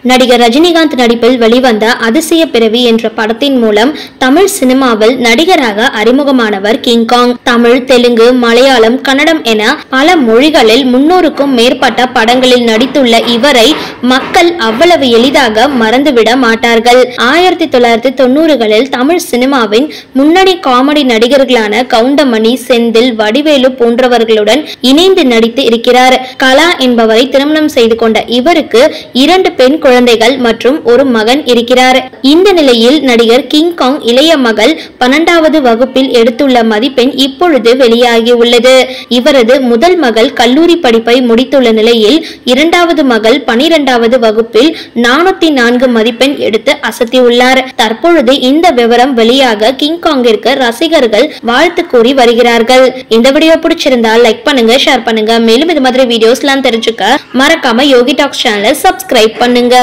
நடிகர் ரஜினிகாந்த் நடிப்பில் வெளிவந்த அதிசய பிறவி என்ற படத்தின் மூலம் தமிழ் சினிமாவில் நடிகராக அறிமுகமானவர் கிங்காங். தமிழ், தெலுங்கு, மலையாளம், கன்னடம் என பல மொழிகளில் 300க்கும் மேற்பட்ட படங்களில் நடித்துள்ள இவரை மக்கள் அவ்வளவு எளிதாக மறந்துவிட மாட்டார்கள். 1990களில் தமிழ் சினிமாவின் முன்னணி காமெடி நடிகர்களான கவுண்டமணி, செந்தில், வடிவேலு போன்றவர்களுடன் இணைந்து நடித்து இருக்கிறார். கலா என்பவரை திருமணம் செய்து கொண்ட இவருக்கு 2 பெண் குழந்தைகள் மற்றும் ஒரு மகன் இருக்கிறார். இந்த நிலையில் நடிகர் கிங்காங் இளைய மகள் 12வது வகுப்பில் எடுத்துள்ள மதிப்பெண் இப்பொழுது வெளியாகி உள்ளது. இவரது முதல் மகள் கல்லூரி படிப்பை முடித்துள்ள நிலையில் 2வது மகள் 12வது வகுப்பில் 404 மதிப்பெண் எடுத்து அசத்தியுள்ளார். தற்பொழுது இந்த விவரம் வெளியாக கிங்காங்கிற்கு ரசிகர்கள் வாழ்த்து கூறி வருகிறார்கள். இந்த வீடியோ பிடிச்சிருந்தா லைக் பண்ணுங்க, ஷேர் பண்ணுங்க. மேலும் இது மாதிரி வீடியோஸ்லாம் தெரிஞ்சுக்க மறக்காம யோகி டாக்ஸ் சேனலை சப்ஸ்கிரைப் பண்ணுங்க.